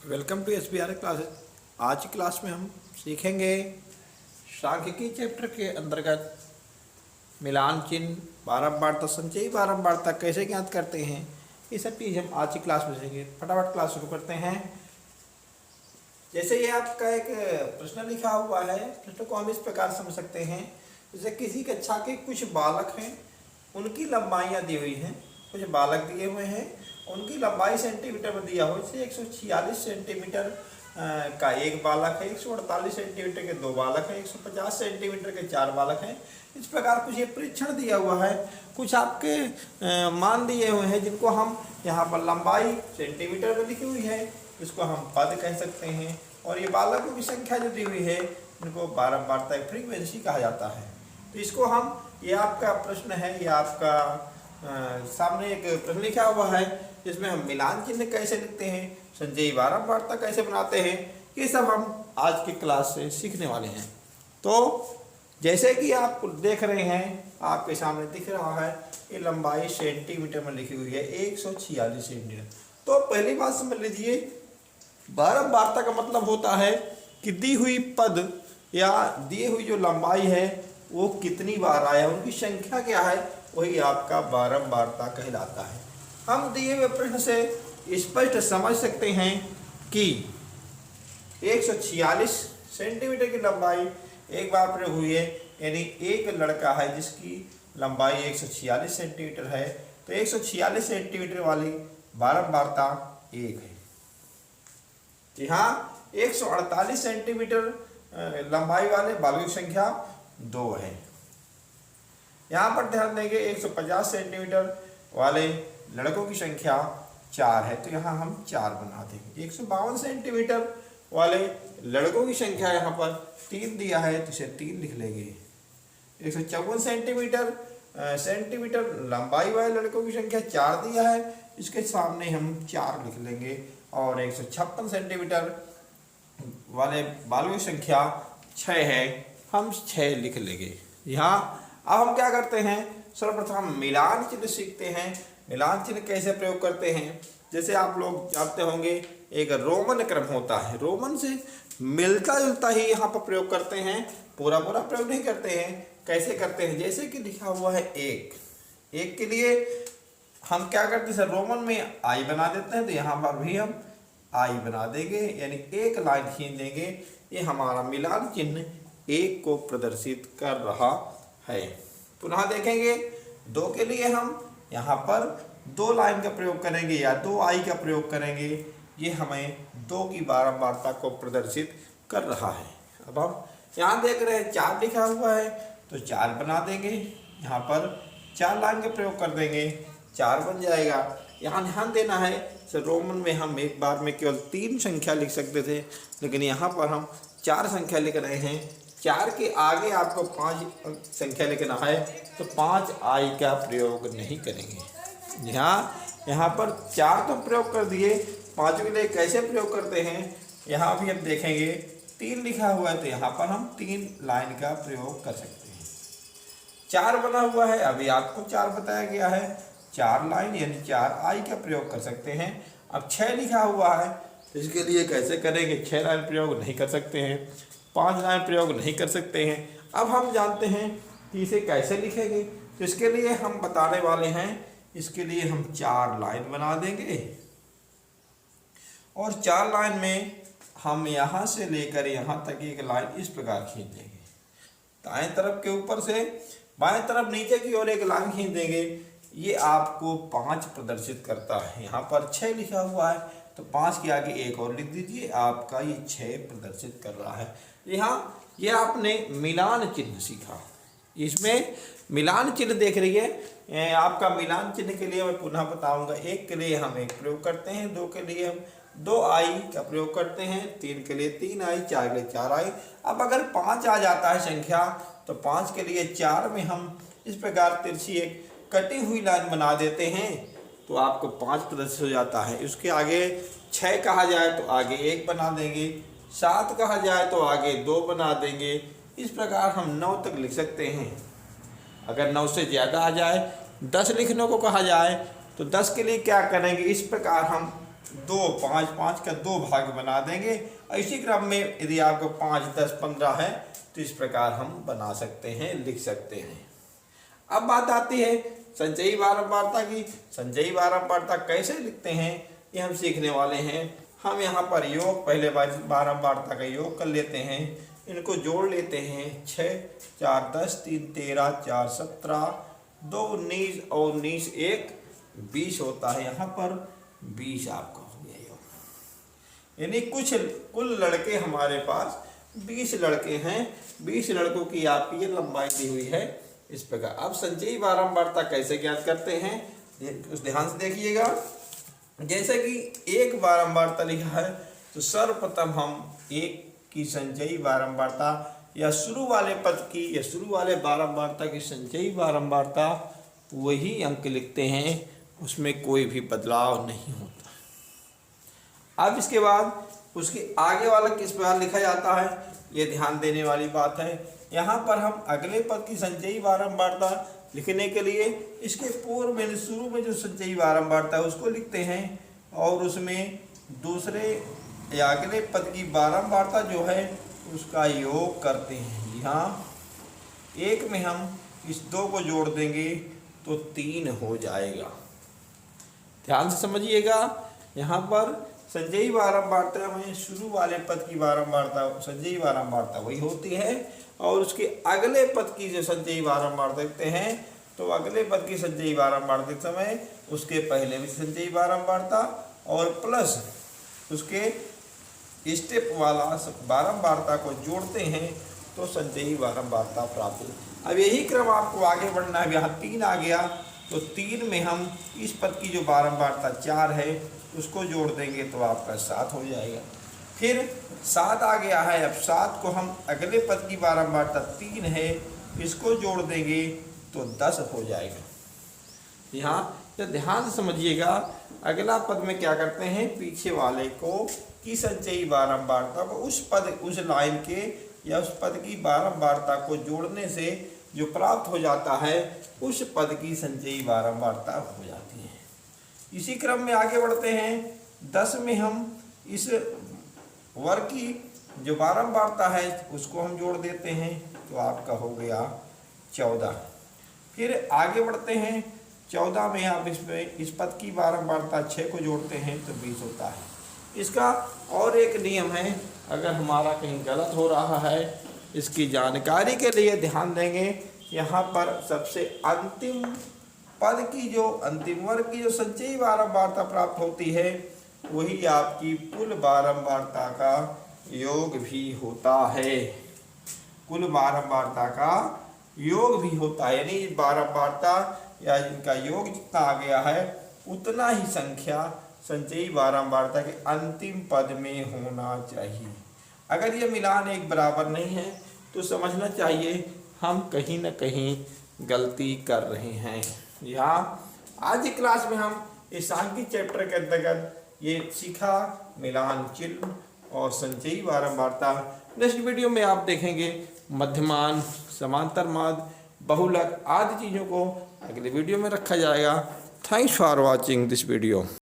Welcome to SBR classes. आज की class में हम सीखेंगे सांख्यिकी चैप्टर के अंतर्गत मिलान चिन्ह, बारंबारता, संचयी बारंबारता कैसे ज्ञात करते हैं, ये सब चीज़ हम आज की क्लास में सीखेंगे। फटाफट क्लास शुरू करते हैं। जैसे ये आपका एक प्रश्न लिखा हुआ है, प्रश्न को हम इस प्रकार समझ सकते हैं। जैसे किसी कक्षा के कुछ बालक हैं, उनकी लंबाइयाँ दी हुई हैं। कुछ बालक दिए हुए हैं, उनकी लंबाई सेंटीमीटर में दिया हो। जैसे 146 सेंटीमीटर का एक बालक है, 148 सेंटीमीटर के दो बालक हैं, 150 सेंटीमीटर के चार बालक हैं। इस प्रकार कुछ ये परीक्षण दिया हुआ है, कुछ आपके मान दिए हुए हैं, जिनको हम यहाँ पर लंबाई सेंटीमीटर में लिखी हुई है, इसको हम पद कह सकते हैं। और ये बालकों की संख्या जो दी हुई है, इनको बारंबारता फ्रीक्वेंसी कहा जाता है। तो इसको हम, ये आपका प्रश्न है, ये आपका सामने एक प्रश्न लिखा हुआ है, जिसमें हम मिलान चिन्ह कैसे लिखते हैं, संचयी बारंबारता कैसे बनाते हैं, ये सब हम आज की क्लास से सीखने वाले हैं। तो जैसे कि आप देख रहे हैं, आपके सामने दिख रहा है, ये लंबाई सेंटीमीटर में लिखी हुई है 146 सेंटीमीटर। तो पहली बात समझ लीजिए, बारंबारता का मतलब होता है कि दी हुई पद या दी हुई जो लंबाई है वो कितनी बार आया, उनकी संख्या क्या है, वही आपका बारंबारता कहलाता है। हम दिए हुए प्रश्न से स्पष्ट समझ सकते हैं कि 146 सेंटीमीटर की लंबाई एक बार प्रयोग हुई है, यानी एक लड़का है जिसकी लंबाई 146 सेंटीमीटर है, तो 146 सेंटीमीटर वाली बारंबारता एक है। जी हाँ, 148 सेंटीमीटर लंबाई वाले बालकों की संख्या 2 है। यहाँ पर ध्यान देंगे 150 सेंटीमीटर वाले लड़कों की संख्या 4 है, तो यहाँ हम 4 बना देंगे। 152 सेंटीमीटर वाले लड़कों की संख्या यहाँ पर 3 दिया है, तो इसे 3 लिख लेंगे। 154 सेंटीमीटर लंबाई वाले लड़कों की संख्या 4 दिया है, इसके सामने हम 4 लिख लेंगे। और 156 सेंटीमीटर वाले बालों की संख्या 6 है, हम 6 लिख लेंगे। यहाँ अब हम क्या करते हैं, सर्वप्रथम मिलान चिन्ह सीखते हैं। मिलान चिन्ह कैसे प्रयोग करते हैं, जैसे आप लोग जानते होंगे, एक रोमन क्रम होता है, रोमन से मिलता जुलता ही यहाँ पर प्रयोग करते हैं, पूरा प्रयोग नहीं करते हैं। कैसे करते हैं, जैसे कि लिखा हुआ है एक के लिए हम क्या करते हैं, रोमन में आई बना देते हैं, तो यहाँ पर भी हम आई बना देंगे, यानी एक लाइन खींच देंगे। ये हमारा मिलान चिन्ह एक को प्रदर्शित कर रहा है। पुनः देखेंगे, 2 के लिए हम यहाँ पर 2 लाइन का प्रयोग करेंगे या 2 आई का प्रयोग करेंगे, ये हमें 2 की बारंबारता को प्रदर्शित कर रहा है। अब हम यहाँ देख रहे हैं 4 लिखा हुआ है, तो 4 बना देंगे, यहाँ पर 4 लाइन का प्रयोग कर देंगे, 4 बन जाएगा। यहाँ ध्यान देना है, रोमन में हम एक बार में केवल 3 संख्या लिख सकते थे, लेकिन यहाँ पर हम 4 संख्या लिख रहे हैं। 4 के आगे आपको 5 संख्या लिखना है, तो 5 आई का प्रयोग नहीं करेंगे। यहाँ पर 4 तो प्रयोग कर दिए, 5 के लिए कैसे प्रयोग करते हैं, यहाँ भी हम देखेंगे। 3 लिखा हुआ है, तो यहाँ पर हम 3 लाइन का प्रयोग कर सकते हैं। 4 बना हुआ है, अभी आपको 4 बताया गया है, 4 लाइन यानी 4 आई का प्रयोग कर सकते हैं। अब 6 लिखा हुआ है, तो इसके लिए कैसे करेंगे, 6 लाइन प्रयोग नहीं कर सकते हैं, 5 लाइन प्रयोग नहीं कर सकते हैं। अब हम जानते हैं कि इसे कैसे लिखेंगे, तो इसके लिए हम बताने वाले हैं। इसके लिए हम 4 लाइन बना देंगे, और 4 लाइन में हम यहाँ से लेकर यहाँ तक एक लाइन इस प्रकार खींच देंगे। दाएं तरफ के ऊपर से बाएं तरफ नीचे की ओर एक लाइन खींच देंगे, ये आपको 5 प्रदर्शित करता है। यहाँ पर 6 लिखा हुआ है, तो 5 के आगे एक और लिख दीजिए, आपका ये 6 प्रदर्शित कर रहा है। यहाँ ये आपने मिलान चिन्ह सीखा। इसमें मिलान चिन्ह देख रही है, आपका मिलान चिन्ह के लिए मैं पुनः बताऊंगा। 1 के लिए हम 1 प्रयोग करते हैं, 2 के लिए हम 2 आई का प्रयोग करते हैं, 3 के लिए 3 आई, 4 के लिए 4 आई। अब अगर 5 आ जाता है संख्या, तो 5 के लिए 4 में हम इस प्रकार तिरछी एक कटी हुई लाइन बना देते हैं, तो आपको 5 प्रदर्शित हो जाता है। उसके आगे 6 कहा जाए तो आगे 1 बना देंगे, 7 कहा जाए तो आगे 2 बना देंगे। इस प्रकार हम 9 तक लिख सकते हैं। अगर 9 से ज़्यादा आ जाए, 10 लिखने को कहा जाए, तो 10 के लिए क्या करेंगे, इस प्रकार हम दो 5 5 का 2 भाग बना देंगे। और इसी क्रम में यदि आपको 5 10 15 है तो इस प्रकार हम बना सकते हैं, लिख सकते हैं। अब बात आती है संचयी बारंबारता की। संचयी बारंबारता कैसे लिखते हैं ये हम सीखने वाले हैं। हम यहाँ पर योग, पहले बारंबारता का योग कर लेते हैं, इनको जोड़ लेते हैं। 6 4 10 3 13 4 17 2 19 और 19 1 20 होता है। यहाँ पर 20 आपका हो गया योग। यानी कुल लड़के हमारे पास 20 लड़के हैं। 20 लड़कों की आपकी ये लंबाई दी हुई है इस प्रकार। अब संचयी बारंबारता कैसे ज्ञात करते हैं उस ध्यान से देखिएगा। जैसे कि एक बारंबारता लिखा है तो सर्वप्रथम हम एक की संचयी बारंबारता या शुरू वाले पद की या शुरू वाले बारंबारता की संचयी बारंबारता वही अंक लिखते हैं, उसमें कोई भी बदलाव नहीं होता। अब इसके बाद उसके आगे वाला किस प्रकार लिखा जाता है ये ध्यान देने वाली बात है। यहाँ पर हम अगले पद की संचयी बारंबारता लिखने के लिए इसके पूर्व में शुरू में जो संचयी बारंबारता है उसको लिखते हैं और उसमें दूसरे या अगले पद की बारंबारता जो है उसका योग करते हैं। यहाँ एक में हम इस 2 को जोड़ देंगे तो 3 हो जाएगा। ध्यान से समझिएगा। यहाँ पर संचयी बारंबारता में शुरू वाले पद की बारंबारता संचयी बारंबारता वही होती है और उसके अगले पद की जो संचयी बारंबारता देखते हैं तो अगले पद की संचयी बारंबारता के समय उसके पहले भी संचयी बारंबारता और प्लस उसके स्टेप वाला बारंबारता को जोड़ते हैं तो संचयी बारंबारता प्राप्त होती। अब यही क्रम आपको आगे बढ़ना है। यहाँ 3 आ गया तो 3 में हम इस पद की जो बारंबारता 4 है उसको जोड़ देंगे तो आपका 7 हो जाएगा। फिर 7 आ गया है, अब 7 को हम अगले पद की बारंबारता 3 है इसको जोड़ देंगे तो 10 हो जाएगा। यहाँ तो ध्यान से समझिएगा। अगला पद में क्या करते हैं, पीछे वाले को की संचयी बारंबारता को उस लाइन के या उस पद की बारंबारता को जोड़ने से जो प्राप्त हो जाता है उस पद की संचयी बारंबारता हो जाती है। इसी क्रम में आगे बढ़ते हैं। 10 में हम इस वर्ग की जो बारंबारता है उसको हम जोड़ देते हैं तो आपका हो गया 14। फिर आगे बढ़ते हैं। 14 में आप इसमें इस पद की बारंबारता 6 को जोड़ते हैं तो 20 होता है। इसका और एक नियम है, अगर हमारा कहीं गलत हो रहा है इसकी जानकारी के लिए ध्यान देंगे। यहाँ पर सबसे अंतिम पद की जो अंतिम वर्ग की जो संचयी बारंबारता प्राप्त होती है वही आपकी कुल बारंबारता का योग भी होता है। कुल बारंबारता का योग भी होता है, यानी बारंबारता या इनका योग जितना आ गया है उतना ही संख्या संचयी बारंबारता के अंतिम पद में होना चाहिए। अगर ये मिलान एक बराबर नहीं है तो समझना चाहिए हम कहीं न कहीं गलती कर रहे हैं। यहाँ आज की क्लास में हम इस सांख्यिकी चैप्टर के अंतर्गत ये सीखा मिलान चिन्ह और संचयी बारंबारता। नेक्स्ट वीडियो में आप देखेंगे मध्यमान, समांतर माध्य, बहुलक आदि चीज़ों को अगले वीडियो में रखा जाएगा। Thanks for watching this video.